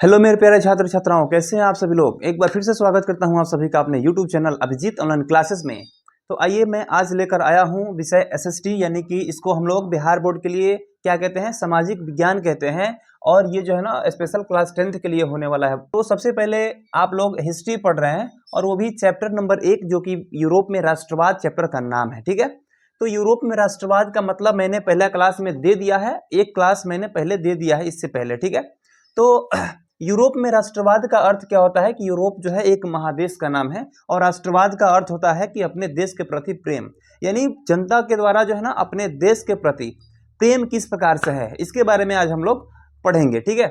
Hello मेरे प्यारे छात्र छात्राओं, कैसे हैं आप सभी लोग। एक बार फिर से स्वागत करता हूं आप सभी का अपने YouTube channel Abhijeet online classes में। तो आइए मैं आज लेकर आया हूं विषय एसएसटी, यानी कि इसको हम लोग बिहार बोर्ड के लिए क्या कहते हैं, सामाजिक विज्ञान कहते हैं। और ये जो है ना स्पेशल क्लास 10th के लिए होने वाला है। तो सबसे पहले आप लोग हिस्ट्री पढ़ रहे हैं और वो भी चैप्टर नंबर 1, जो कि यूरोप में राष्ट्रवाद चैप्टर का नाम है। ठीक है, तो यूरोप में राष्ट्रवाद का मतलब मैंने पहला क्लास में दे दिया है, एक क्लास मैंने पहले दे दिया है इससे पहले। ठीक है, तो यूरोप में राष्ट्रवाद का अर्थ क्या होता है कि यूरोप जो है एक महादेश का नाम है और राष्ट्रवाद का अर्थ होता है कि अपने देश के प्रति प्रेम, यानी जनता के द्वारा जो है ना अपने देश के प्रति प्रेम किस प्रकार से है, इसके बारे में आज हम लोग पढ़ेंगे। ठीक है,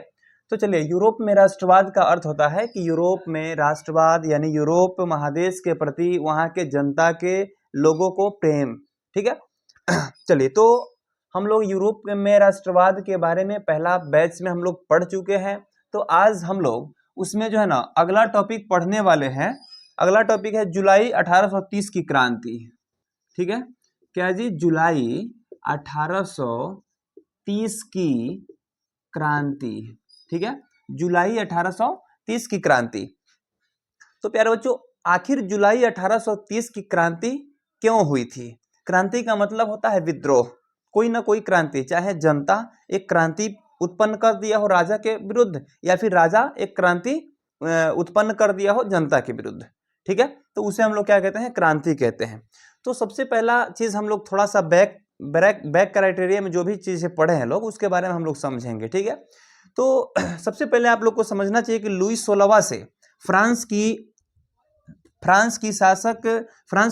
तो चलिए, यूरोप में राष्ट्रवाद का अर्थ होता है कि यूरोप में राष्ट्रवाद यानी यूरोप महादेश के प्रति वहाँ के जनता के लोगों को प्रेम। ठीक है चलिए, तो हम लोग यूरोप में राष्ट्रवाद के बारे में पहला बैच में हम लोग पढ़ चुके हैं। तो आज हम लोग उसमें जो है ना अगला टॉपिक पढ़ने वाले हैं। अगला टॉपिक है जुलाई 1830 की क्रांति। ठीक है, क्या जी, जुलाई 1830 की क्रांति। ठीक है, जुलाई 1830 की क्रांति। तो प्यारे बच्चों, आखिर जुलाई 1830 की क्रांति क्यों हुई थी। क्रांति का मतलब होता है विद्रोह, कोई ना कोई क्रांति, चाहे जनता एक क्रांति उत्पन्न कर दिया हो राजा के विरुद्ध, या फिर राजा एक क्रांति उत्पन्न कर दिया हो जनता के विरुद्ध। ठीक है, तो उसे हम लोग क्या कहते हैं, क्रांति कहते हैं। तो सबसे पहला चीज हम लोग थोड़ा सा बैक क्राइटेरिया में जो भी चीजें पढ़े हैं लोग, उसके बारे में हम लोग समझेंगे। ठीक है, तो सबसे पहले आप लोग को समझना चाहिए कि लुई 16वां से फ्रांस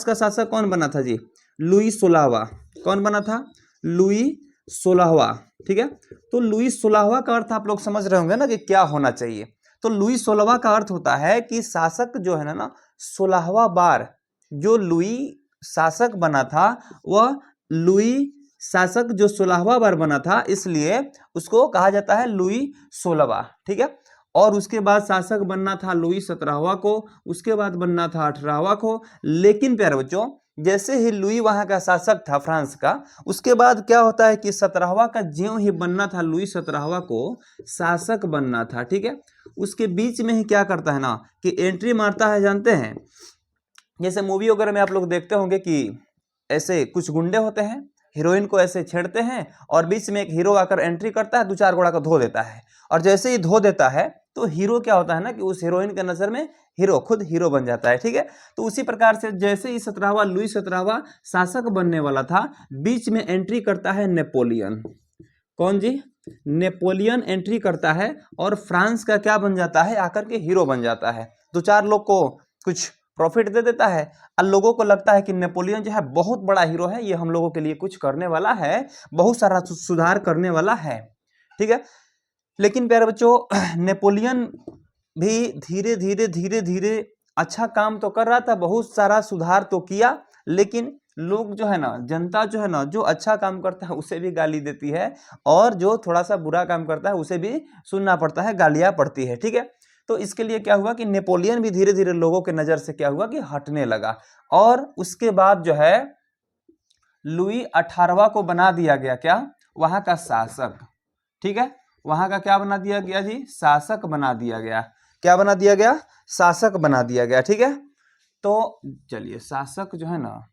का शासक कौन बना था जी, लुई 16वां। कौन बना था, लुई 16वां। ठीक है, तो लुई 16वां का अर्थ आप लोग समझ रहे होंगे ना कि क्या होना चाहिए। तो लुई 16वां का अर्थ होता है कि शासक जो है ना 16वां बार जो लुई शासक बना था, वह लुई शासक जो 16वां बार बना था, इसलिए उसको कहा जाता है लुई 16वां। ठीक है, और उसके बाद शासक बनना था लुई 17वां को, उसके बाद बनना था 18वां को। लेकिन प्यारे बच्चों, जैसे ही लुई वहां का शासक था फ्रांस का, उसके बाद क्या होता है कि 17वां का ज्यों ही बनना था, लुई 17वां को शासक बनना था। ठीक है, उसके बीच में ही क्या करता है ना कि एंट्री मारता है। जानते हैं, जैसे मूवी वगैरह में आप लोग देखते होंगे कि ऐसे कुछ गुंडे होते हैं, हीरोइन को ऐसे छेड़ते हैं और बीच में एक हीरो आकर एंट्री करता है, 2-4 गोड़ा को धो देता है। और जैसे ही धो देता है तो हीरो क्या होता है ना कि उस हीरोइन के नजर में हीरो खुद हीरो बन जाता है। ठीक है, तो उसी प्रकार से जैसे ही 17वां लुई 17वां शासक बनने वाला था, बीच में एंट्री करता है नेपोलियन। कौन जी, नेपोलियन एंट्री करता है और फ्रांस का क्या बन जाता है, आकर के हीरो बन जाता है। 2-4 लोग को कुछ प्रॉफिट दे देता है और लोगों को लगता है कि नेपोलियन जो है बहुत बड़ा हीरो है, ये हम लोगों के लिए कुछ करने वाला है, बहुत सारा सुधार करने वाला है। ठीक है, लेकिन प्यारे बच्चों, नेपोलियन भी धीरे धीरे अच्छा काम तो कर रहा था, बहुत सारा सुधार तो किया, लेकिन लोग जो है ना, जनता जो है ना, जो अच्छा काम करता है उसे भी गाली देती है और जो थोड़ा सा बुरा काम करता है उसे भी सुनना पड़ता है, गालियां पड़ती है। ठीक है, तो इसके लिए क्या हुआ कि नेपोलियन भी धीरे धीरे लोगों के नजर से क्या हुआ कि हटने लगा। और उसके बाद जो है लुई 18वां को बना दिया गया क्या, वहां का शासक। ठीक है, वहां का क्या बना दिया गया जी, शासक बना दिया गया। क्या बना दिया गया, शासक बना दिया गया। ठीक है, तो चलिए, शासक जो है ना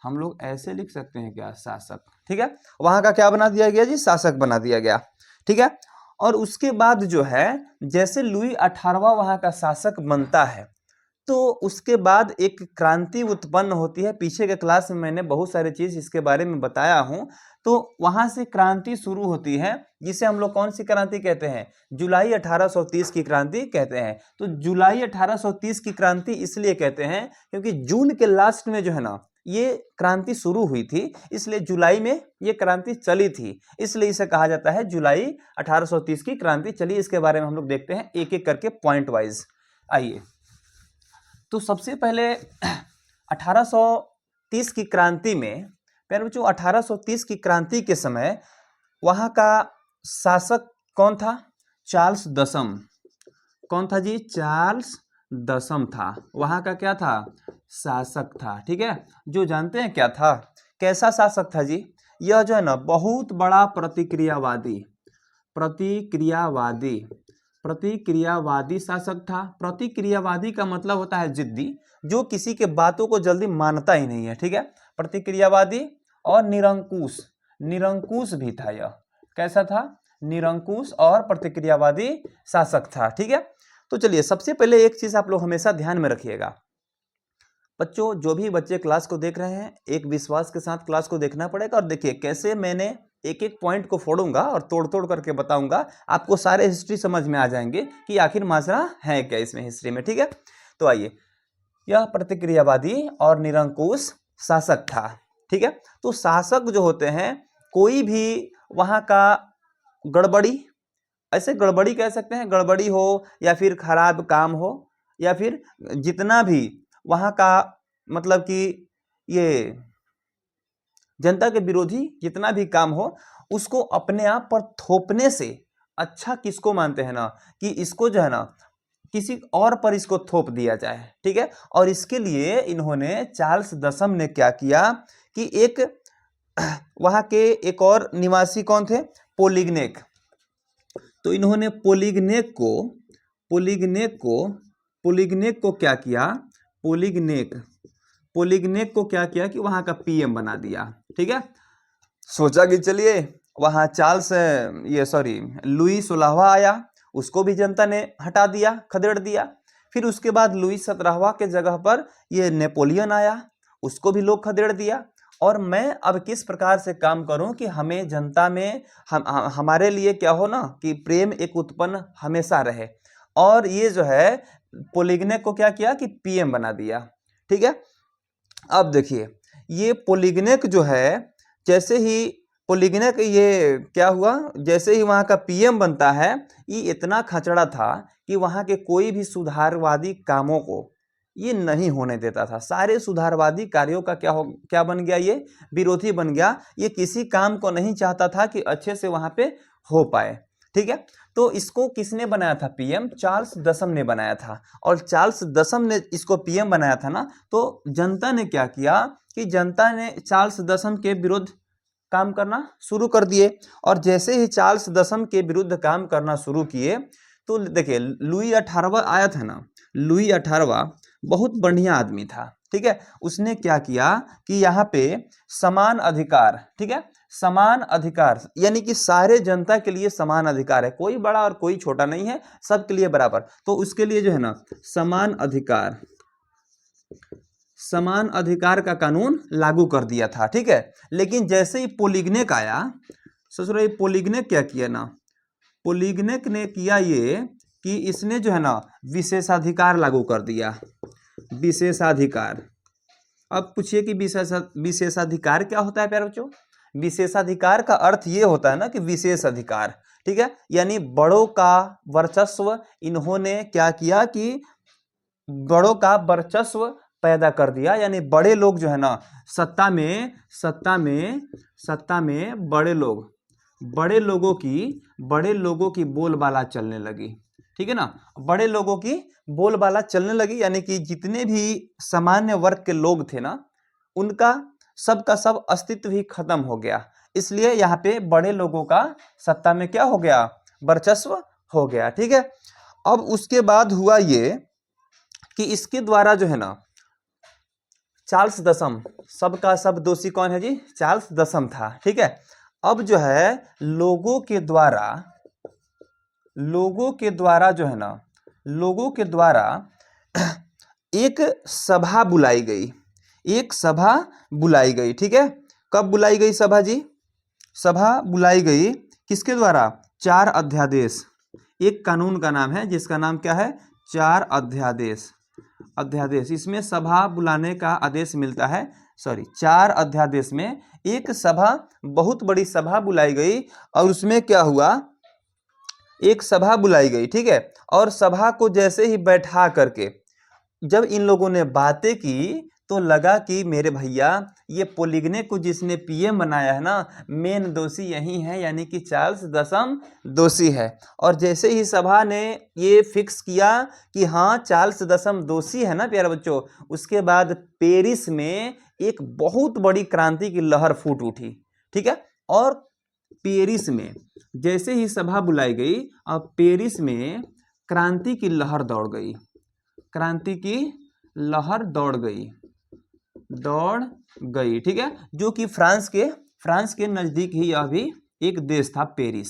हम लोग ऐसे लिख सकते हैं क्या, शासक। ठीक है, वहां का क्या बना दिया गया जी, शासक बना दिया गया। ठीक है, और उसके बाद जो है जैसे लुई 18वां वहां का शासक बनता है, तो उसके बाद एक क्रांति उत्पन्न होती है। पीछे के क्लास में मैंने बहुत सारी चीज इसके बारे में बताया हूं। तो वहां से क्रांति शुरू होती है, जिसे हम लोग कौन सी क्रांति कहते हैं, जुलाई 1830 की क्रांति कहते हैं। तो जुलाई 1830 की क्रांति इसलिए कहते हैं क्योंकि जून के लास्ट में जो है ना ये क्रांति शुरू हुई थी, इसलिए जुलाई में ये क्रांति चली थी, इसलिए इसे कहा जाता है जुलाई 1830 की क्रांति। चलिए, इसके बारे में हम लोग देखते हैं एक एक करके पॉइंट वाइज। आइए, तो सबसे पहले 1830 की क्रांति में, प्यारे बच्चों, 1830 की क्रांति के समय वहां का शासक कौन था, चार्ल्स दशम। कौन था जी, चार्ल्स दशम था, वहां का क्या था, शासक था। ठीक है, जो जानते हैं क्या था, कैसा शासक था जी, यह जो है ना बहुत बड़ा प्रतिक्रियावादी प्रतिक्रियावादी शासक था। प्रतिक्रियावादी का मतलब होता है जिद्दी, जो किसी के बातों को जल्दी मानता ही नहीं है, ठीक है, प्रतिक्रियावादी। और निरंकुश, निरंकुश भी था यह। कैसा था? निरंकुश और प्रतिक्रियावादी शासक था, ठीक है। तो चलिए सबसे पहले एक चीज आप लोग हमेशा ध्यान में रखिएगा बच्चों, जो भी बच्चे क्लास को देख रहे हैं एक विश्वास के साथ क्लास को देखना पड़ेगा। और देखिए कैसे मैंने एक एक पॉइंट को फोड़ूंगा और तोड़ तोड़ करके बताऊंगा, आपको सारे हिस्ट्री समझ में आ जाएंगे कि आखिर माजरा है क्या इसमें हिस्ट्री में, ठीक है। तो आइए, यह प्रतिक्रियावादी और निरंकुश शासक था, ठीक है। तो शासक जो होते हैं, कोई भी वहां का गड़बड़ी, ऐसे गड़बड़ी कह सकते हैं, गड़बड़ी हो या फिर खराब काम हो या फिर जितना भी वहां का मतलब कि ये जनता के विरोधी जितना भी काम हो, उसको अपने आप पर थोपने से अच्छा किसको मानते हैं ना, कि इसको जो है ना किसी और पर इसको थोप दिया जाए, ठीक है। और इसके लिए इन्होंने, चार्ल्स दशम ने क्या किया कि एक वहां के एक और निवासी कौन थे? पोलिगनेक। तो इन्होंने पोलिगनेक को क्या किया? पोलिगनेक को क्या किया कि वहां का पीएम बना दिया, ठीक है। सोचा कि चलिए वहां लुई 16वां आया, उसको भी जनता ने हटा दिया, खदेड़ दिया। फिर उसके बाद लुई 17वां के जगह पर ये नेपोलियन आया, उसको भी लोग खदेड़ दिया। और मैं अब किस प्रकार से काम करूं कि हमें जनता में हमारे लिए क्या हो ना, कि प्रेम एक उत्पन्न हमेशा रहे। और ये जो है पोलिगनेक को क्या किया कि पीएम बना दिया, ठीक है। अब देखिए ये पोलिगनेक जो है, जैसे ही पोलिगनेक ये क्या हुआ, जैसे ही वहां का पीएम बनता है, ये इतना खचड़ा था कि वहां के कोई भी सुधारवादी कामों को ये नहीं होने देता था। सारे सुधारवादी कार्यों का क्या बन गया? ये विरोधी बन गया। ये किसी काम को नहीं चाहता था कि अच्छे से वहां पे हो पाए, ठीक है। तो इसको किसने बनाया था पीएम? चार्ल्स दशम ने बनाया था। और चार्ल्स दशम ने इसको पीएम बनाया था ना, तो जनता ने क्या किया कि जनता ने चार्ल्स दशम के विरुद्ध काम करना शुरू कर दिए। और जैसे ही चार्ल्स दशम के विरुद्ध काम करना शुरू किए, तो देखिए लुई 18वां आया था ना, लुई 18वां बहुत बढ़िया आदमी था, ठीक है। उसने क्या किया कि यहाँ पे समान अधिकार, ठीक है, समान अधिकार, यानी कि सारे जनता के लिए समान अधिकार है, कोई बड़ा और कोई छोटा नहीं है, सबके लिए बराबर। तो उसके लिए जो है ना समान अधिकार का कानून लागू कर दिया था, ठीक है। लेकिन जैसे ही पोलिगनेक आया, ससुर पोलिगनेक क्या किया ना, पोलिगनेक ने किया ये कि इसने जो है ना विशेषाधिकार लागू कर दिया, विशेषाधिकार। अब पूछिए कि विशेषाधिकार क्या होता है प्यारे बच्चों? विशेषाधिकार का अर्थ ये होता है ना कि विशेष अधिकार, ठीक है, यानी बड़ों का वर्चस्व। इन्होंने क्या किया कि बड़ों का वर्चस्व पैदा कर दिया, यानी बड़े लोग जो है ना सत्ता में बड़े लोगों की बोलबाला चलने लगी, ठीक है ना। बड़े लोगों की बोलबाला चलने लगी, यानी कि जितने भी सामान्य वर्ग के लोग थे ना, उनका सबका सब अस्तित्व ही खत्म हो गया। इसलिए यहाँ पे बड़े लोगों का सत्ता में क्या हो गया? वर्चस्व हो गया, ठीक है। अब उसके बाद हुआ ये कि इसके द्वारा जो है ना चार्ल्स दशम, सबका सब दोषी कौन है जी? चार्ल्स दशम था, ठीक है। अब जो है लोगों के द्वारा एक सभा बुलाई गई, ठीक है। कब बुलाई गई सभा जी? सभा बुलाई गई किसके द्वारा? 4 अध्यादेश। एक कानून का नाम है जिसका नाम क्या है? 4 अध्यादेश। इसमें सभा बुलाने का आदेश मिलता है। 4 अध्यादेश में एक सभा, बहुत बड़ी सभा बुलाई गई। और उसमें क्या हुआ? एक सभा बुलाई गई, ठीक है। और सभा को जैसे ही बैठा करके जब इन लोगों ने बातें की, तो लगा कि मेरे भैया ये पोलिगनेक को जिसने पीएम बनाया है ना, मेन दोषी यही है, यानी कि चार्ल्स दशम दोषी है। और जैसे ही सभा ने ये फिक्स किया कि हाँ चार्ल्स दशम दोषी है ना प्यारे बच्चों, उसके बाद पेरिस में एक बहुत बड़ी क्रांति की लहर फूट उठी, ठीक है। और पेरिस में जैसे ही सभा बुलाई गई, अब पेरिस में क्रांति की लहर दौड़ गई, क्रांति की लहर दौड़ गई, ठीक है। जो कि फ्रांस के नजदीक ही यह भी एक देश था, पेरिस।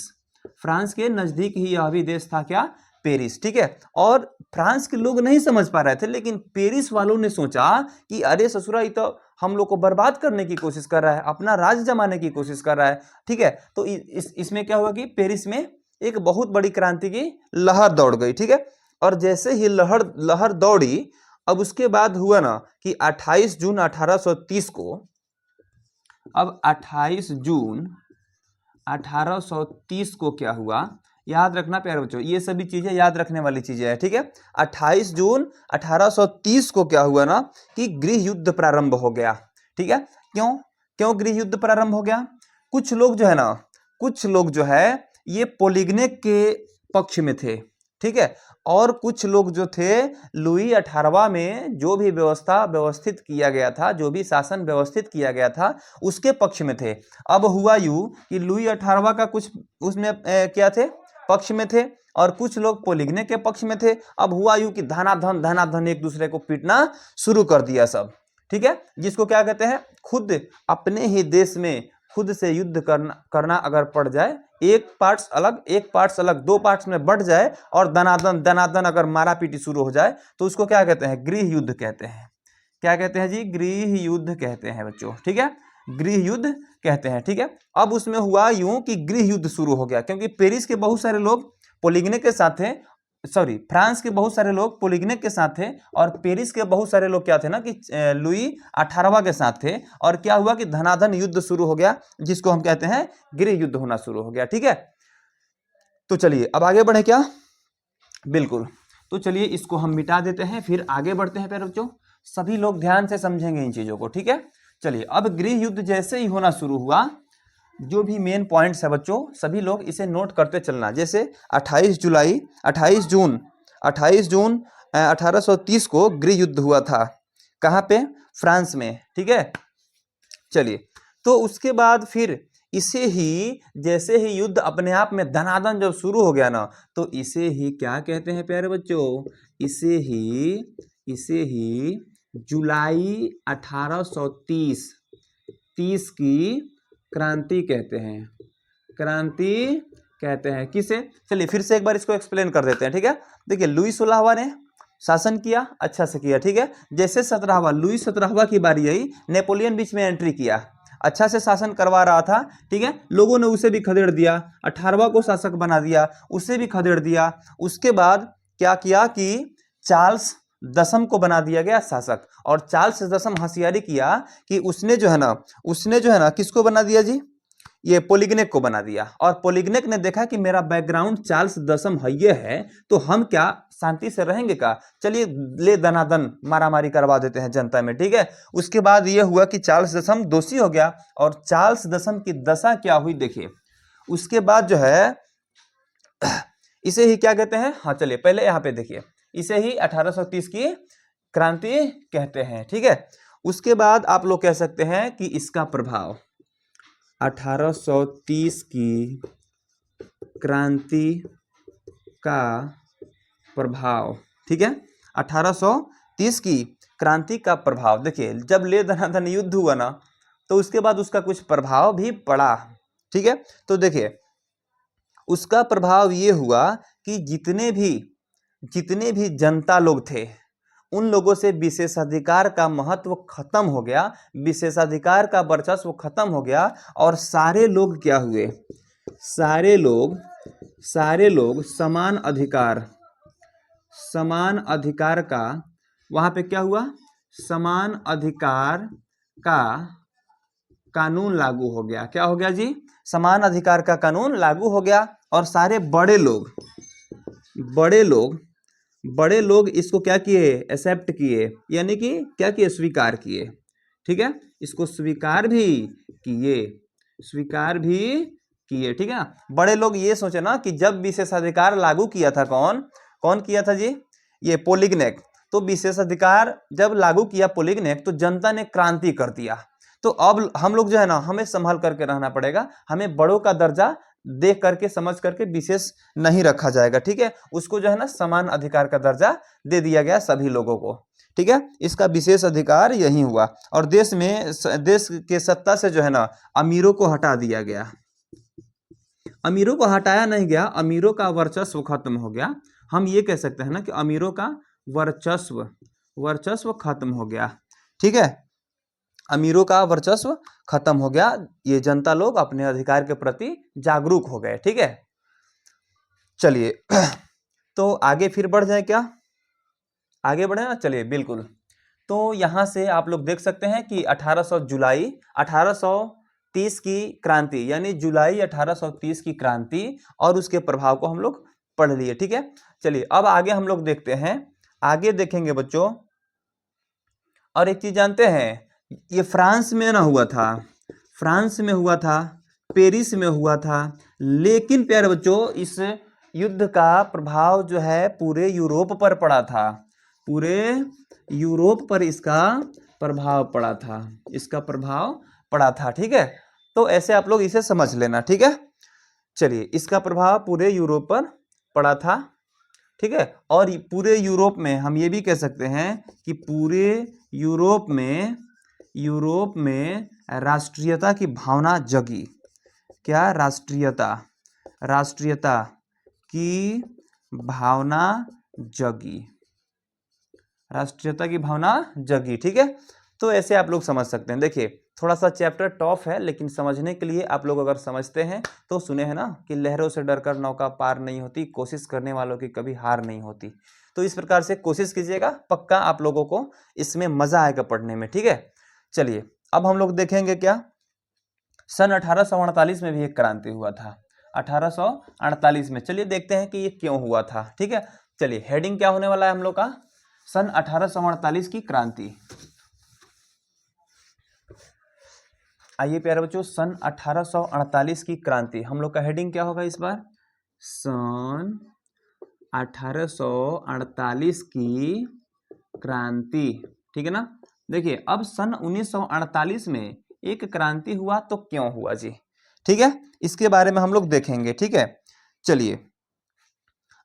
फ्रांस के नजदीक ही यह भी देश था, क्या? पेरिस, ठीक है। और फ्रांस के लोग नहीं समझ पा रहे थे, लेकिन पेरिस वालों ने सोचा कि अरे ससुरा, ये तो हम लोग को बर्बाद करने की कोशिश कर रहा है, अपना राज जमाने की कोशिश कर रहा है, ठीक है। तो इसमें क्या हुआ कि पेरिस में एक बहुत बड़ी क्रांति की लहर दौड़ गई, ठीक है। और जैसे ही लहर दौड़ी, अब उसके बाद हुआ ना कि 28 जून 1830 को, अब 28 जून 1830 को क्या हुआ, याद रखना प्यारे बच्चों, ये सभी चीजें याद रखने वाली चीजें हैं, ठीक है। 28 जून 1830 को क्या हुआ ना कि गृह युद्ध प्रारंभ हो गया, ठीक है। क्यों गृह युद्ध प्रारंभ हो गया? कुछ लोग जो है ये पोलिगनेक के पक्ष में थे, ठीक है। और कुछ लोग जो थे लुई 18वां में जो भी व्यवस्थित किया गया था, जो भी शासन व्यवस्थित किया गया था, उसके पक्ष में थे। अब हुआ यूं कि लुई 18वां का कुछ उसमें क्या थे, पक्ष में थे, और कुछ लोग पोलिगनेक के पक्ष में थे। अब हुआ यूं कि धनाधन एक दूसरे को पीटना शुरू कर दिया सब, ठीक है। जिसको क्या कहते हैं, खुद अपने ही देश में खुद से युद्ध करना अगर पड़ जाए, एक पार्ट्स अलग, दो पार्ट्स में बढ़ जाए और दनादन अगर मारा पीटी शुरू हो जाए, तो उसको क्या कहते हैं, गृह युद्ध कहते हैं। क्या कहते हैं जी? गृह युद्ध कहते हैं बच्चों, ठीक है, गृह युद्ध कहते हैं, ठीक है। अब उसमें हुआ यूं कि गृह युद्ध शुरू हो गया, क्योंकि पेरिस के बहुत सारे लोग पोलिगनेक के साथ थे, फ्रांस के बहुत सारे लोग पोलिगनेक के साथ थे, और पेरिस के बहुत सारे लोग क्या थे ना कि लुई 18वां के साथ थे। और क्या हुआ कि धनाधन युद्ध शुरू हो गया, जिसको हम कहते हैं गृह युद्ध होना शुरू हो गया, ठीक है। तो चलिए अब आगे बढ़े क्या? बिल्कुल। तो चलिए इसको हम मिटा देते हैं, फिर आगे बढ़ते हैं प्यारे बच्चों। सभी लोग ध्यान से समझेंगे इन चीजों को, ठीक है। चलिए, अब गृह युद्ध जैसे ही होना शुरू हुआ, जो भी मेन पॉइंट्स है बच्चों, सभी लोग इसे नोट करते चलना। जैसे 28 जून 1830 को गृह युद्ध हुआ था, कहाँ पे? फ्रांस में, ठीक है। चलिए, तो उसके बाद फिर इसे ही, जैसे ही युद्ध अपने आप में धनाधन जब शुरू हो गया ना, तो इसे ही क्या कहते हैं प्यारे बच्चों? इसे ही जुलाई 1830 की क्रांति कहते हैं। क्रांति कहते हैं किसे? चलिए फिर से एक बार इसको एक्सप्लेन कर देते हैं, ठीक है। देखिए, लुई 16वां ने शासन किया, अच्छा से किया, ठीक है। जैसे लुई 17वां की बारी आई, नेपोलियन बीच में एंट्री किया, अच्छा से शासन करवा रहा था, ठीक है। लोगों ने उसे भी खदेड़ दिया, 18वां को शासक बना दिया, उसे भी खदेड़ दिया। उसके बाद क्या किया कि चार्ल्स 10 को बना दिया गया शासक, और चार्ल्स 10 होशियारी किया कि उसने जो है ना किसको बना दिया जी? ये पोलिगनेक को बना दिया। और पोलिगनेक ने देखा कि मेरा बैकग्राउंड चार्ल्स 10 ये है, तो हम क्या शांति से रहेंगे का? चलिए ले दनादन मारामारी करवा देते हैं जनता में, ठीक है। उसके बाद ये हुआ कि चार्ल्स 10 दोषी हो गया, और चार्ल्स 10 की दशा क्या हुई देखिए। उसके बाद जो है इसे ही क्या कहते हैं? हाँ चलिए पहले यहाँ पे देखिए, इसे ही 1830 की क्रांति कहते हैं, ठीक है। उसके बाद आप लोग कह सकते हैं कि इसका प्रभाव 1830 की क्रांति का प्रभाव, ठीक है। 1830 की क्रांति का प्रभाव देखिए, जब ले धनाधन युद्ध हुआ ना, तो उसके बाद उसका कुछ प्रभाव भी पड़ा, ठीक है। तो देखिए उसका प्रभाव ये हुआ कि जितने भी जनता लोग थे, उन लोगों से विशेषाधिकार का महत्व खत्म हो गया, विशेषाधिकार का वर्चस्व खत्म हो गया, और सारे लोग क्या हुए? सारे लोग समान अधिकार का, वहां पे क्या हुआ? समान अधिकार का कानून लागू हो गया। क्या हो गया जी? समान अधिकार का कानून लागू हो गया, और सारे बड़े लोग इसको क्या किए? एक्सेप्ट किए, यानी कि क्या किए? स्वीकार किए, ठीक है। इसको स्वीकार भी किए, ठीक है ना। बड़े लोग ये सोचे ना कि जब विशेषाधिकार लागू किया था, कौन किया था जी? ये पोलिगनेक। तो विशेषाधिकार जब लागू किया पोलिगनेक, तो जनता ने क्रांति कर दिया। तो अब हम लोग जो है ना, हमें संभाल करके रहना पड़ेगा, हमें बड़ों का दर्जा देख करके समझ करके विशेष नहीं रखा जाएगा, ठीक है। उसको जो है ना समान अधिकार का दर्जा दे दिया गया सभी लोगों को, ठीक है। इसका विशेष अधिकार यही हुआ। और देश के सत्ता से जो है ना अमीरों को हटा दिया गया। अमीरों को हटाया नहीं गया, अमीरों का वर्चस्व खत्म हो गया। हम ये कह सकते हैं ना कि अमीरों का वर्चस्व खत्म हो गया, ठीक है। अमीरों का वर्चस्व खत्म हो गया, ये जनता लोग अपने अधिकार के प्रति जागरूक हो गए, ठीक है। चलिए तो आगे फिर बढ़ जाए क्या, आगे बढ़े ना, चलिए बिल्कुल। तो यहां से आप लोग देख सकते हैं कि जुलाई 1830 की क्रांति, यानी जुलाई 1830 की क्रांति और उसके प्रभाव को हम लोग पढ़ लिए, ठीक है। चलिए अब आगे हम लोग देखते हैं, आगे देखेंगे बच्चों। और एक चीज जानते हैं, ये फ्रांस में ना हुआ था, फ्रांस में हुआ था, पेरिस में हुआ था, लेकिन प्यारे बच्चों इस युद्ध का प्रभाव जो है पूरे यूरोप पर पड़ा था, पूरे यूरोप पर इसका प्रभाव पड़ा था, इसका प्रभाव पड़ा था, ठीक है। तो ऐसे आप लोग इसे समझ लेना, ठीक है। चलिए, इसका प्रभाव पूरे यूरोप पर पड़ा था, ठीक है। और पूरे यूरोप में हम ये भी कह सकते हैं कि पूरे यूरोप में राष्ट्रीयता की भावना जगी। क्या? राष्ट्रीयता की भावना जगी, राष्ट्रीयता की भावना जगी, ठीक है। तो ऐसे आप लोग समझ सकते हैं। देखिए थोड़ा सा चैप्टर टफ है, लेकिन समझने के लिए आप लोग अगर समझते हैं तो, सुने हैं ना कि लहरों से डरकर नौका पार नहीं होती, कोशिश करने वालों की कभी हार नहीं होती। तो इस प्रकार से कोशिश कीजिएगा, पक्का आप लोगों को इसमें मजा आएगा पढ़ने में, ठीक है। चलिए अब हम लोग देखेंगे क्या, सन 1848 में भी एक क्रांति हुआ था, 1848 में। चलिए देखते हैं कि ये क्यों हुआ था, ठीक है। चलिए हेडिंग क्या होने वाला है हम लोग का, सन 1848 की क्रांति। आइए प्यारे बच्चों, सन 1848 की क्रांति, हम लोग का हेडिंग क्या होगा इस बार, सन 1848 की क्रांति, ठीक है ना। देखिए अब सन 1948 में एक क्रांति हुआ तो क्यों हुआ जी, ठीक है, इसके बारे में हम लोग देखेंगे, ठीक है। चलिए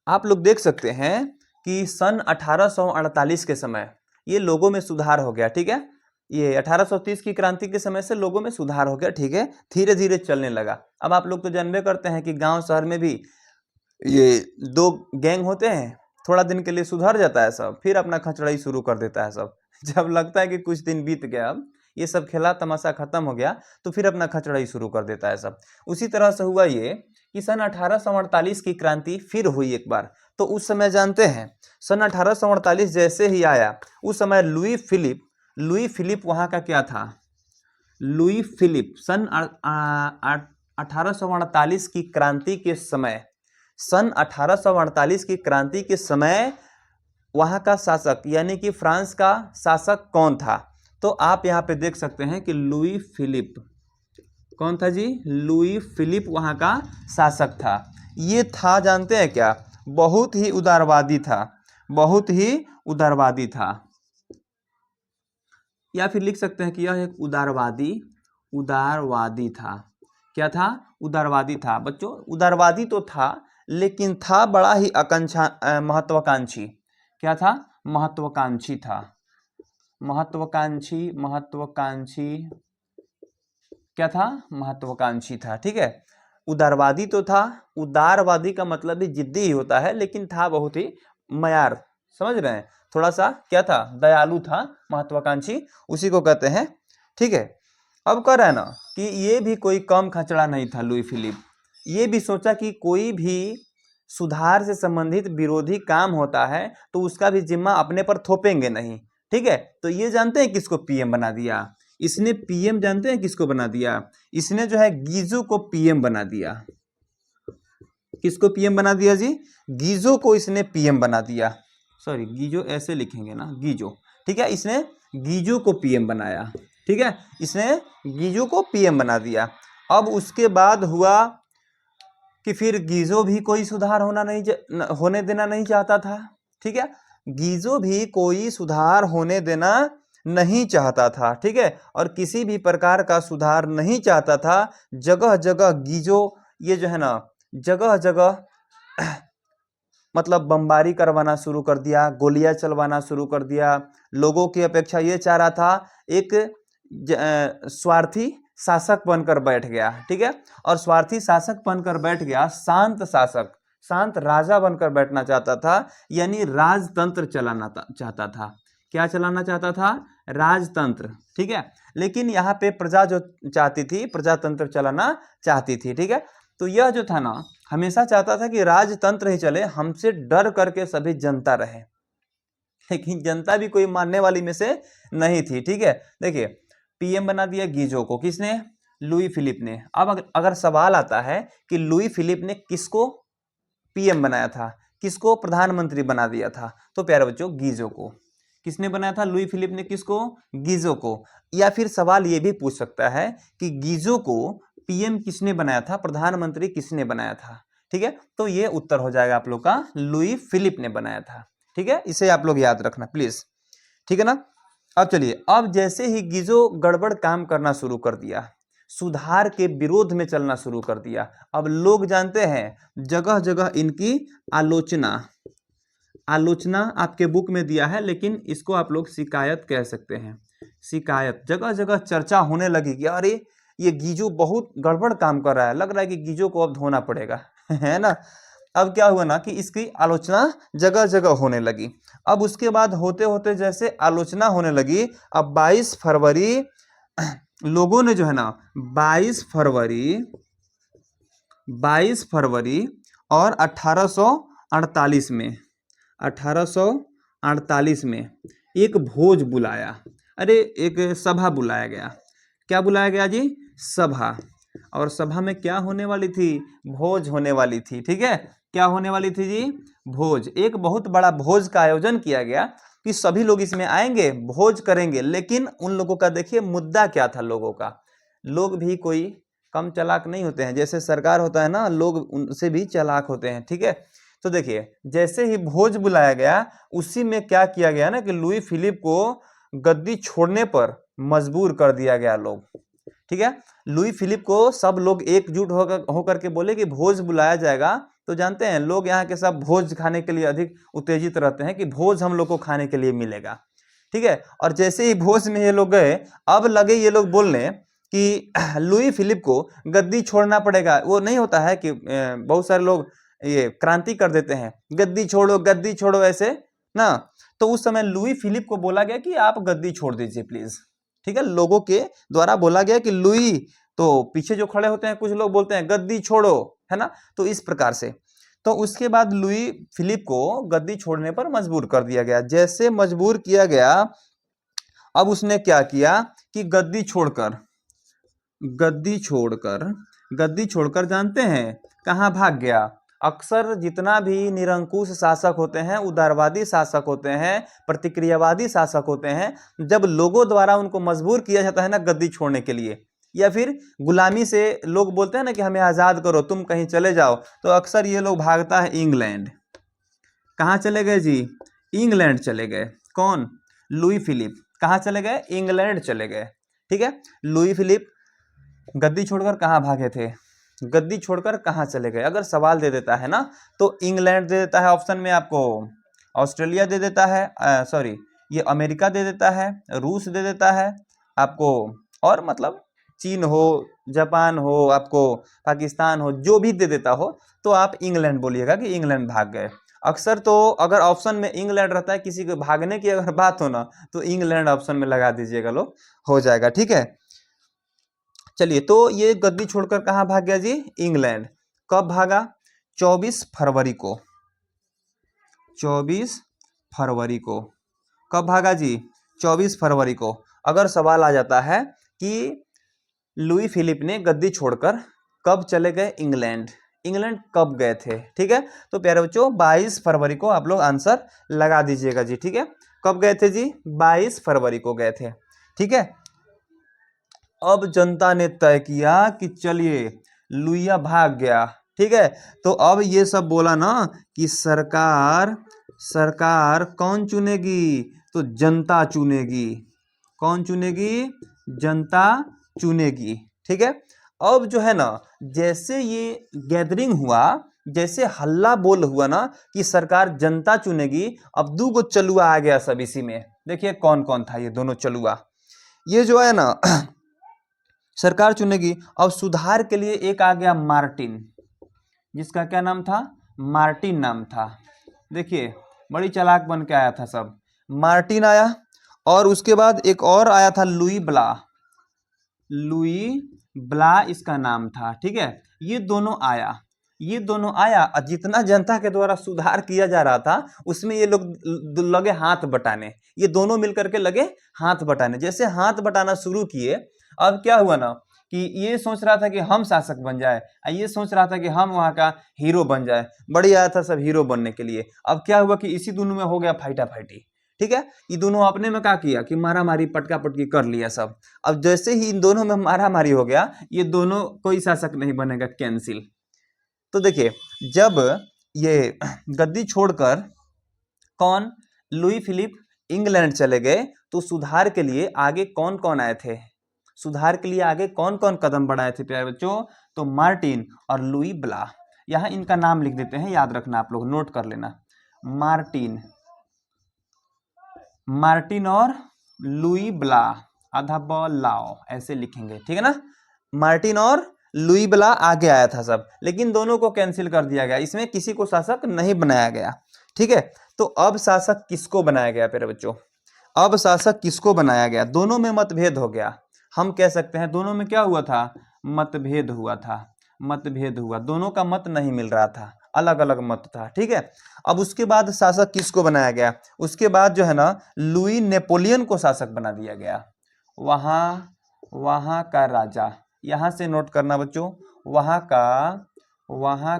आप लोग देख सकते हैं कि सन 1848 के समय ये लोगों में सुधार हो गया, ठीक है। ये 1830 की क्रांति के समय से लोगों में सुधार हो गया, ठीक है, धीरे धीरे चलने लगा। अब आप लोग तो जानबे करते हैं कि गांव शहर में भी ये दो गैंग होते हैं, थोड़ा दिन के लिए सुधर जाता है सब, फिर अपना खचड़ाई शुरू कर देता है सब। जब लगता है कि कुछ दिन बीत गया, अब ये सब खेला तमाशा खत्म हो गया, तो फिर अपना खचड़ाई शुरू कर देता है सब। उसी तरह से हुआ ये कि सन 1848 की क्रांति फिर हुई एक बार। तो उस समय जानते हैं, सन 1848 जैसे ही आया, उस समय लुई फिलिप वहां का क्या था, लुई फिलिप सन 1848 की क्रांति के समय, सन 1848 की क्रांति के समय वहां का शासक यानी कि फ्रांस का शासक कौन था, तो आप यहां पे देख सकते हैं कि लुई फिलिप, कौन था जी, लुई फिलिप वहां का शासक था। ये था जानते हैं क्या, बहुत ही उदारवादी था, बहुत ही उदारवादी था, या फिर लिख सकते हैं कि यह एक उदारवादी था। क्या था, उदारवादी था बच्चों। उदारवादी तो था, लेकिन था बड़ा ही महत्वाकांक्षी। क्या था, महत्वाकांक्षी था, महत्वाकांक्षी क्या था, महत्वाकांक्षी था, ठीक है। उदारवादी तो था, उदारवादी का मतलब भी जिद्दी ही होता है, लेकिन था बहुत ही मयार, समझ रहे हैं, थोड़ा सा क्या था, दयालु था, महत्वाकांक्षी उसी को कहते हैं, ठीक है। अब कह रहा है ना कि ये भी कोई कम खचड़ा नहीं था लुई फिलिप, ये भी सोचा कि कोई भी सुधार से संबंधित विरोधी काम होता है तो उसका भी जिम्मा अपने पर थोपेंगे नहीं, ठीक है। तो ये जानते हैं किसको पीएम बना दिया इसने, पीएम जानते हैं किसको बना दिया इसने, जो है गीजो को पीएम बना दिया। किसको पीएम बना दिया जी, गीजो को इसने पीएम बना दिया, सॉरी गीजो ऐसे लिखेंगे ना, गीजो, ठीक है, इसने गीजो को पीएम बनाया, ठीक है, इसने गीजो को पीएम बना दिया। अब उसके बाद हुआ कि फिर गीजो भी कोई सुधार होने देना नहीं चाहता था, ठीक है, गीजो भी कोई सुधार होने देना नहीं चाहता था, ठीक है, और किसी भी प्रकार का सुधार नहीं चाहता था। जगह जगह गीजो, ये जो है ना, जगह जगह मतलब बमबारी करवाना शुरू कर दिया, गोलियां चलवाना शुरू कर दिया। लोगों की अपेक्षा ये चाह रहा था, एक स्वार्थी शासक बनकर बैठ गया, ठीक है, और स्वार्थी शासक बनकर बैठ गया, शांत शासक, शांत राजा बनकर बैठना चाहता था, यानी राजतंत्र चलाना चाहता था। क्या चलाना चाहता था? राजतंत्र, ठीक है। लेकिन यहाँ पे प्रजा जो चाहती थी, प्रजातंत्र चलाना चाहती थी, ठीक है। तो यह जो था ना, हमेशा चाहता था कि राजतंत्र ही चले, हमसे डर करके सभी जनता रहे। लेकिन जनता भी कोई मानने वाली में से नहीं थी, ठीक है। देखिए, पीएम बना दिया गीजो को, किसने? लुई फिलिप ने। अब अगर सवाल आता है कि लुई फिलिप ने किसको पीएम बनाया था, किसको प्रधानमंत्री बना दिया था, तो प्यारे बच्चों गीजो को। किसने बनाया था? लुई फिलिप ने। किसको? गीजो को। या फिर सवाल ये भी पूछ सकता है कि गीजो को पीएम किसने बनाया था, प्रधानमंत्री किसने बनाया था, ठीक है। तो ये उत्तर हो जाएगा आप लोग का, लुई फिलिप ने बनाया था, ठीक है। इसे आप लोग याद रखना प्लीज, ठीक है ना। अब चलिए, अब जैसे ही गीजो गड़बड़ काम करना शुरू कर दिया, सुधार के विरोध में चलना शुरू कर दिया, अब लोग जानते हैं जगह जगह इनकी आलोचना, आलोचना आपके बुक में दिया है, लेकिन इसको आप लोग शिकायत कह सकते हैं। शिकायत, जगह जगह चर्चा होने लगी कि अरे ये गीजो बहुत गड़बड़ काम कर रहा है, लग रहा है कि गीजो को अब धोना पड़ेगा है ना। अब क्या हुआ ना कि इसकी आलोचना जगह जगह होने लगी। अब उसके बाद होते होते जैसे आलोचना होने लगी, अब 22 फरवरी लोगों ने जो है ना 22 फरवरी और 1848 में एक भोज बुलाया। अरे एक सभा बुलाया गया। क्या बुलाया गया जी? सभा। और सभा में क्या होने वाली थी? भोज होने वाली थी, ठीक है। क्या होने वाली थी जी? भोज। एक बहुत बड़ा भोज का आयोजन किया गया कि सभी लोग इसमें आएंगे, भोज करेंगे। लेकिन उन लोगों का देखिए मुद्दा क्या था लोगों का। लोग भी कोई कम चालाक नहीं होते हैं, जैसे सरकार होता है ना, लोग उनसे भी चालाक होते हैं, ठीक है। तो देखिए, जैसे ही भोज बुलाया गया, उसी में क्या किया गया ना कि लुई फिलिप को गद्दी छोड़ने पर मजबूर कर दिया गया लोग, ठीक है। लुई फिलिप को सब लोग एकजुट होकर के बोले कि भोज बुलाया जाएगा। तो जानते हैं लोग यहाँ के सब भोज खाने के लिए अधिक उत्तेजित रहते हैं कि भोज हम लोग को खाने के लिए मिलेगा, ठीक है। और जैसे ही भोज में ये लोग गए, अब लगे ये लोग बोलने कि लुई फिलिप को गद्दी छोड़ना पड़ेगा। वो नहीं होता है कि बहुत सारे लोग ये क्रांति कर देते हैं, गद्दी छोड़ो ऐसे ना। तो उस समय लुई फिलिप को बोला गया कि आप गद्दी छोड़ दीजिए प्लीज, ठीक है। लोगों के द्वारा बोला गया कि लुई, तो पीछे जो खड़े होते हैं कुछ लोग बोलते हैं गद्दी छोड़ो, है ना। तो इस प्रकार से, तो उसके बाद लुई फिलिप को गद्दी छोड़ने पर मजबूर कर दिया गया। जैसे मजबूर किया गया, अब उसने क्या किया कि गद्दी छोड़कर जानते हैं कहां भाग गया? अक्सर जितना भी निरंकुश शासक होते हैं, उदारवादी शासक होते हैं, प्रतिक्रियावादी शासक होते हैं, जब लोगों द्वारा उनको मजबूर किया जाता है ना गद्दी छोड़ने के लिए, या फिर गुलामी से लोग बोलते हैं ना कि हमें आजाद करो, तुम कहीं चले जाओ, तो अक्सर ये लोग भागता है इंग्लैंड। कहाँ चले गए जी? इंग्लैंड चले गए। कौन? Louis Philippe. कहाँ चले गए? इंग्लैंड चले गए, ठीक है। लुई फिलिप गद्दी छोड़कर कहाँ भागे थे? गद्दी छोड़कर कहाँ चले गए? अगर सवाल दे देता है ना, तो इंग्लैंड दे देता है ऑप्शन में आपको, ऑस्ट्रेलिया दे देता है, सॉरी ये अमेरिका दे देता है, रूस दे देता है आपको, और मतलब चीन हो, जापान हो, आपको पाकिस्तान हो, जो भी दे देता हो, तो आप इंग्लैंड बोलिएगा कि इंग्लैंड भाग गए। अक्सर तो अगर ऑप्शन में इंग्लैंड रहता है, किसी को भागने की अगर बात हो ना, तो इंग्लैंड ऑप्शन में लगा दीजिएगा, लोग हो जाएगा, ठीक है। चलिए, तो ये गद्दी छोड़कर कहाँ भाग गया जी? इंग्लैंड। कब भागा? 24 फरवरी को। 24 फरवरी को कब भागा जी? 24 फरवरी को। अगर सवाल आ जाता है कि लुई फिलिप ने गद्दी छोड़कर कब चले गए इंग्लैंड, इंग्लैंड कब गए थे, ठीक है। तो प्यारे बच्चों 22 फरवरी को आप लोग आंसर लगा दीजिएगा जी, ठीक है। कब गए थे जी? 22 फरवरी को गए थे, ठीक है। अब जनता ने तय किया कि चलिए लुइया भाग गया, ठीक है। तो अब ये सब बोला ना कि सरकार कौन चुनेगी? तो जनता चुनेगी। कौन चुनेगी? जनता चुनेगी। ठीक है। अब जो है ना, जैसे ये गैदरिंग हुआ, जैसे हल्ला बोल हुआ ना कि सरकार जनता चुनेगी, अब 2 चलुआ आ गया सब इसी में। देखिए कौन कौन था ये दोनों चलुआ। ये जो है ना सरकार चुनेगी। अब सुधार के लिए एक आ गया मार्टिन, जिसका क्या नाम था? मार्टिन नाम था। देखिए बड़ी चालाक बन के आया था सब। मार्टिन आया, और उसके बाद एक और आया था लुई ब्ला। लुई ब्ला इसका नाम था। ठीक है। ये दोनों आया, ये दोनों आया, और जितना जनता के द्वारा सुधार किया जा रहा था उसमें ये लोग लगे हाथ बटाने। ये दोनों मिलकर के लगे हाथ बटाने। जैसे हाथ बटाना शुरू किए, अब क्या हुआ ना कि ये सोच रहा था कि हम शासक बन जाए, ये सोच रहा था कि हम वहाँ का हीरो बन जाए। बड़ी आया था सब हीरो बनने के लिए। अब क्या हुआ कि इसी दोनों में हो गया फाइटा फाइटी। ठीक है। ये दोनों अपने में क्या किया कि मारा मारी पटका पटकी कर लिया सब। अब जैसे ही इन दोनों में मारा मारी हो गया, ये दोनों कोई शासक नहीं बनेगा, कैंसिल। तो देखिए जब ये गद्दी छोड़कर कौन, लुई फिलिप इंग्लैंड चले गए, तो सुधार के लिए आगे कौन कौन आए थे? सुधार के लिए आगे कौन कौन कदम बढ़ाए थे प्यारे बच्चों? तो मार्टिन और लुई ब्ला। यहां इनका नाम लिख देते हैं, याद रखना, आप लोग नोट कर लेना। मार्टिन, मार्टिन और लुई ब्ला, आधा ब लाओ ऐसे लिखेंगे। ठीक है ना। मार्टिन और लुई ब्ला आगे आया था सब, लेकिन दोनों को कैंसिल कर दिया गया। इसमें किसी को शासक नहीं बनाया गया। ठीक है। तो अब शासक किसको बनाया गया प्यारे बच्चों? अब शासक किसको बनाया गया? दोनों में मतभेद हो गया। हम कह सकते हैं दोनों में क्या हुआ था? मतभेद हुआ था। मतभेद हुआ, दोनों का मत नहीं मिल रहा था, अलग अलग मत था। ठीक है। अब उसके बाद शासक किसको बनाया गया? उसके बाद जो है ना लुई नेपोलियन को शासक बना दिया गया। वहां का राजा, यहां से नोट करना बच्चों, वहां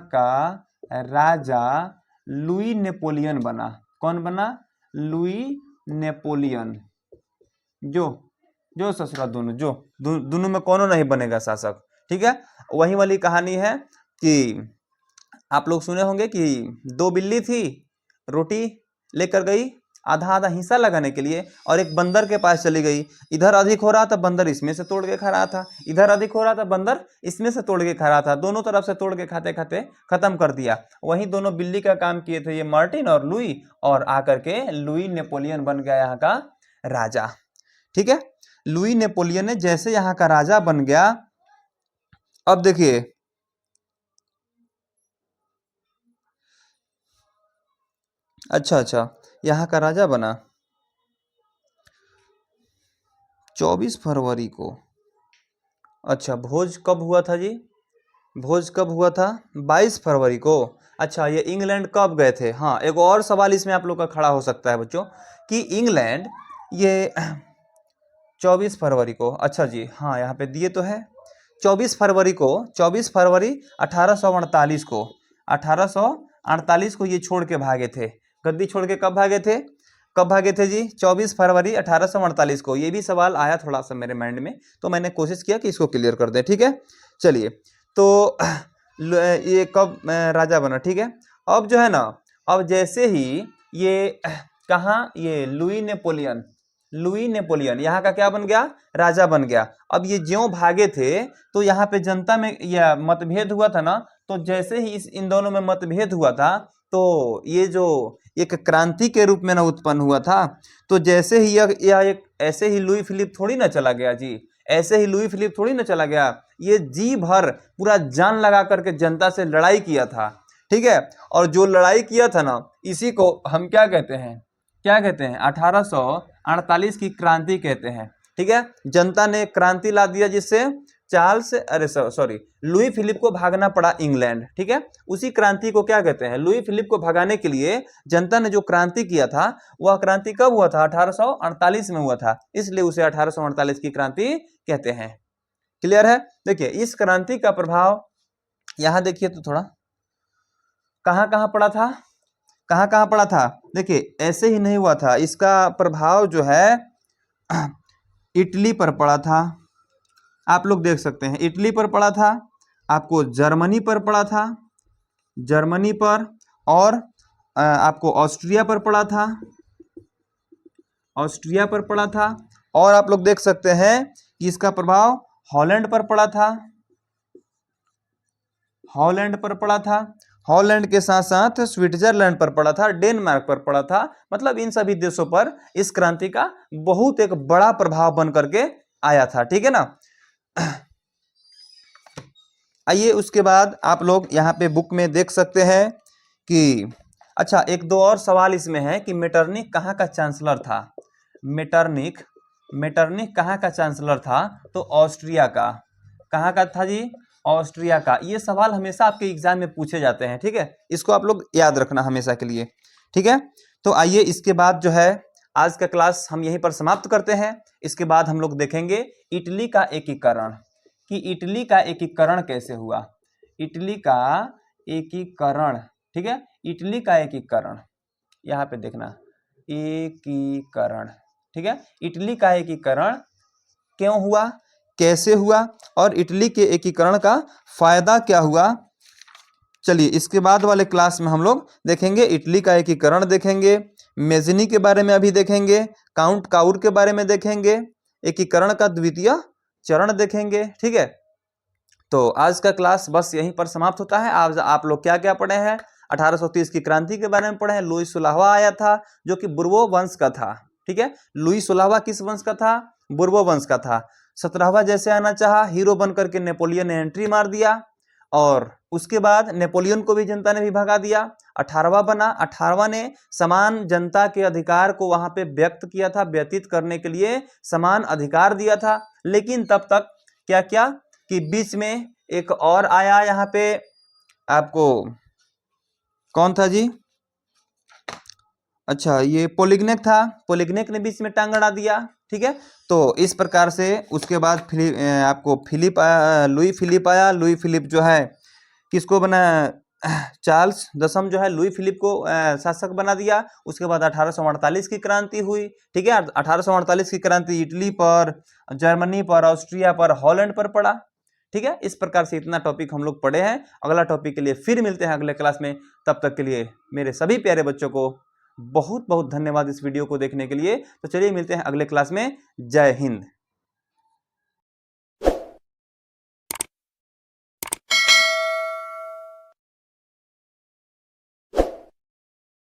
का राजा लुई नेपोलियन बना। कौन बना? Louis Napoleon. जो ससुरा दोनों, जो दोनों में कौन नहीं बनेगा शासक। ठीक है। वही वाली कहानी है कि आप लोग सुने होंगे कि 2 बिल्ली थी, रोटी लेकर गई आधा आधा हिस्सा लगाने के लिए, और एक बंदर के पास चली गई। इधर अधिक हो रहा था, बंदर इसमें से तोड़ के खा रहा था। इधर अधिक हो रहा था, बंदर इसमें से तोड़ के खा रहा था। दोनों तरफ से तोड़ के खाते खाते खत्म कर दिया। वहीं दोनों बिल्ली का काम किए थे ये मार्टिन और लुई, और आकर के लुई नेपोलियन बन गया यहाँ का राजा। ठीक है। लुई नेपोलियन ने जैसे यहाँ का राजा बन गया, अब देखिए अच्छा यहाँ का राजा बना 24 फरवरी को। अच्छा, भोज कब हुआ था जी? भोज कब हुआ था? 22 फरवरी को। अच्छा, ये इंग्लैंड कब गए थे? हाँ, एक और सवाल इसमें आप लोग का खड़ा हो सकता है बच्चों कि इंग्लैंड ये 24 फरवरी को, अच्छा जी हाँ यहाँ पे दिए तो है 24 फरवरी को, 24 फरवरी 1848 को ये छोड़ के भागे थे। गद्दी छोड़ के कब भागे थे? कब भागे थे जी? 24 फरवरी 1848 को। ये भी सवाल आया थोड़ा सा मेरे माइंड में, तो मैंने कोशिश किया कि इसको क्लियर कर दें। ठीक है, चलिए। तो ये कब राजा बना? ठीक है। अब जो है ना, अब जैसे ही ये कहाँ, ये लुई नेपोलियन यहाँ का क्या बन गया? राजा बन गया। अब ये ज्यों भागे थे तो यहाँ पे जनता में यह मतभेद हुआ था ना, तो जैसे ही इन दोनों में मतभेद हुआ था, तो ये जो एक क्रांति के रूप में ना उत्पन्न हुआ था। तो जैसे ही यह एक ऐसे ही लुई फिलिप थोड़ी ना चला गया जी, ऐसे ही लुई फिलिप थोड़ी ना चला गया। ये जी भर पूरा जान लगा करके जनता से लड़ाई किया था। ठीक है। और जो लड़ाई किया था ना, इसी को हम क्या कहते हैं? 1848 की क्रांति कहते हैं। ठीक है। जनता ने क्रांति ला दिया, जिससे लुई फिलिप को भागना पड़ा इंग्लैंड। ठीक है। उसी क्रांति को क्या कहते हैं? लुई फिलिप को भगाने के लिए जनता ने जो क्रांति किया था, वह क्रांति कब हुआ था? 1848 में हुआ था, इसलिए उसे 1848 की क्रांति कहते हैं। क्लियर है? देखिए इस क्रांति का प्रभाव यहां देखिए तो थोड़ा कहां कहां पड़ा था, कहां कहां पड़ा था। देखिए ऐसे ही नहीं हुआ था, इसका प्रभाव जो है इटली पर पड़ा था। आप लोग देख सकते हैं इटली पर पड़ा था, आपको जर्मनी पर पड़ा था, जर्मनी पर, और आपको ऑस्ट्रिया पर पड़ा था, ऑस्ट्रिया पर पड़ा था, और आप लोग देख सकते हैं कि इसका प्रभाव हॉलैंड पर पड़ा था, हॉलैंड पर पड़ा था, हॉलैंड के साथ साथ स्विट्जरलैंड पर पड़ा था, डेनमार्क पर पड़ा था। मतलब इन सभी देशों पर इस क्रांति का बहुत एक बड़ा प्रभाव बन करके आया था। ठीक है ना। आइए उसके बाद आप लोग यहाँ पे बुक में देख सकते हैं कि अच्छा एक दो और सवाल इसमें है कि मेटरनिख कहाँ का चांसलर था। मेटरनिख कहाँ का चांसलर था? तो ऑस्ट्रिया का। कहाँ का था जी? ऑस्ट्रिया का। ये सवाल हमेशा आपके एग्जाम में पूछे जाते हैं। ठीक है, इसको आप लोग याद रखना हमेशा के लिए। ठीक है, तो आइए इसके बाद जो है आज का क्लास हम यहीं पर समाप्त करते हैं। इसके बाद हम लोग देखेंगे इटली का एकीकरण, कि इटली का एकीकरण कैसे हुआ। इटली का एकीकरण, ठीक है, इटली का एकीकरण, यहाँ पे देखना एकीकरण। ठीक है, इटली का एकीकरण क्यों हुआ, कैसे हुआ, और इटली के एकीकरण का फायदा क्या हुआ। चलिए इसके बाद वाले क्लास में हम लोग देखेंगे इटली का एकीकरण, देखेंगे मेजनी के बारे में अभी देखेंगे, काउंट काउर के बारे में देखेंगे, एकीकरण का द्वितीय चरण देखेंगे। ठीक है, तो आज का क्लास बस यहीं पर समाप्त होता है। आज आप लोग क्या क्या पढ़े हैं? 1830 की क्रांति के बारे में पढ़े हैं। लुई सोलहवां आया था जो कि बुर्बो वंश का था। ठीक है, लुई सोलहवां किस वंश का था? बुर्बो वंश का था। 17वां जैसे आना चाहा, हीरो बनकर के नेपोलियन ने एंट्री मार दिया और उसके बाद नेपोलियन को भी जनता ने भी भगा दिया। 18वां बना, 18वां ने समान जनता के अधिकार को वहां पे व्यक्त किया था, व्यतीत करने के लिए समान अधिकार दिया था। लेकिन तब तक क्या क्या कि बीच में एक और आया, यहाँ पे आपको कौन था जी? अच्छा ये पोलिग्नेक था, पोलिग्नेक ने बीच में टांग अड़ा दिया। ठीक है, तो इस प्रकार से उसके बाद आपको फिलिप आया, लुई फिलिप आया। लुई फिलिप जो है किसको बना? चार्ल्स दसम जो है लुई फिलिप को शासक बना दिया। उसके बाद 1848 की क्रांति हुई। ठीक है, 1848 की क्रांति इटली पर, जर्मनी पर, ऑस्ट्रिया पर, हॉलैंड पर पड़ा। ठीक है, इस प्रकार से इतना टॉपिक हम लोग पढ़े हैं। अगला टॉपिक के लिए फिर मिलते हैं अगले क्लास में। तब तक के लिए मेरे सभी प्यारे बच्चों को बहुत बहुत धन्यवाद इस वीडियो को देखने के लिए। तो चलिए मिलते हैं अगले क्लास में। जय हिंद।